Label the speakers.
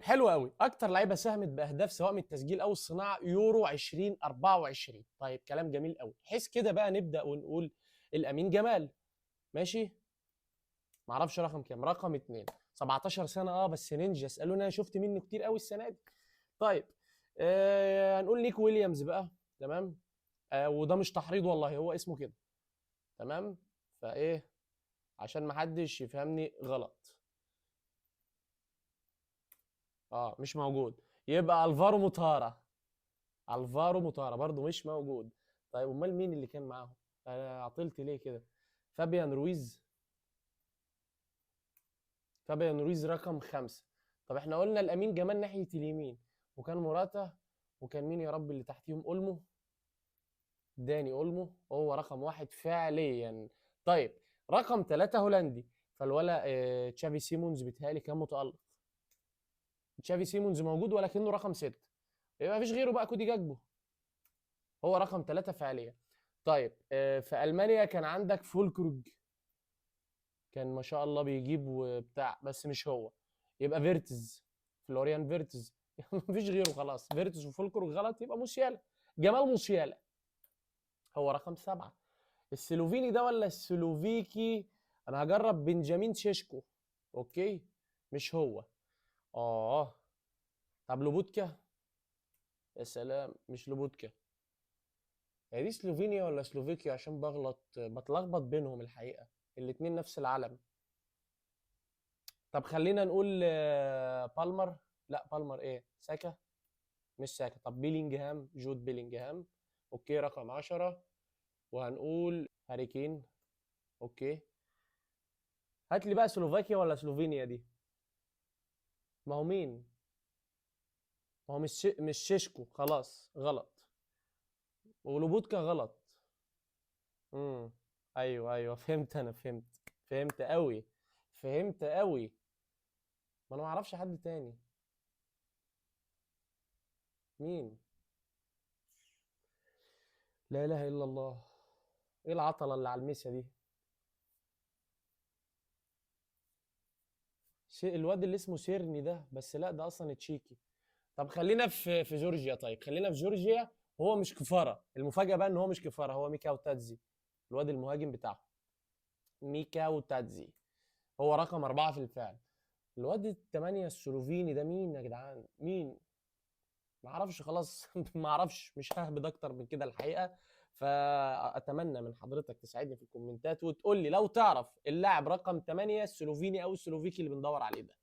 Speaker 1: حلو قوي. اكتر لعيبه ساهمت باهداف سواء من التسجيل او الصناعه يورو 2024. طيب كلام جميل قوي. حيث كده بقى نبدا ونقول الامين جمال. ماشي. معرفش رقم كام، رقم 2. 17 سنه بس نينجا. اسالوني انا شفت منه كتير قوي السنه دي. طيب هنقول نيك ويليامز بقى. تمام. وده مش تحريض والله، هو اسمه كده. تمام. فايه، عشان ما حدش يفهمني غلط. مش موجود. يبقى الفارو موتارا. الفارو موتارا برضو مش موجود. طيب امال مين اللي كان معاهم؟ انا عطلت ليه كده؟ فابيان رويز. فابيان رويز رقم 5. طب احنا قلنا الامين جمال ناحية اليمين، وكان موراتا، وكان مين يا رب اللي تحتيهم؟ اولمو. داني اولمو هو رقم 1 فعليا. طيب رقم 3 هولندي. فالولا تشافي سيمونز بيتهيألي كان متألق. تشافي سيمونز موجود ولكنه رقم 6. يبقى مفيش غيره بقى، كودي جاكبو. هو رقم 3 فعليا. طيب في ألمانيا كان عندك فولكروج. كان ما شاء الله بيجيب وبتاع، بس مش هو. يبقى فيرتز. فلوريان فيرتز. مفيش غيره خلاص. فيرتز وفولكروج غلط، يبقى موسيالا. جمال موسيالا. هو رقم 7. السلوفيني ده ولا السلوفيكي؟ انا هجرب بنجامين شيشكو. اوكي. مش هو. اه. طب لوبوتكا. يا سلام، مش لوبوتكا. هي دي سلوفينيا ولا سلوفيكيا؟ عشان بتلخبط بينهم الحقيقة. الاتنين نفس العلم. طب خلينا نقول بالمر. لا بالمر ايه، ساكا. مش ساكا. طب بيلينجهام، جود بيلينجهام. اوكي رقم 10. وهنقول هاري كين. اوكي. هات لي بقى سلوفاكيا ولا سلوفينيا دي. ما هو مين؟ ما هو مش شيشكو، خلاص غلط. ولوبوتكا غلط. امم ايوه ايوه، فهمت. انا فهمت. فهمت قوي. فهمت قوي. ما انا ما اعرفش حد تاني. مين؟ لا اله الا الله. ايه العطله اللي على الميسا دي؟ الواد اللي اسمه سيرني ده، بس لا ده اصلا تشيكي. طب خلينا في جورجيا. طيب خلينا في جورجيا. هو مش كفاره. المفاجاه بقى ان هو مش كفاره، هو ميكاو تادزي. الواد المهاجم بتاعه. ميكاو تادزي. هو رقم 4 في الفعل. الواد الثمانية السلوفيني ده مين يا جدعان؟ مين؟ ما اعرفش خلاص. ما اعرفش، مش ههبد اكتر من كده الحقيقه. فاتمنى من حضرتك تساعدني في الكومنتات وتقول لي لو تعرف اللاعب رقم 8 السلوفيني او السلوفيكي اللي بندور عليه ده.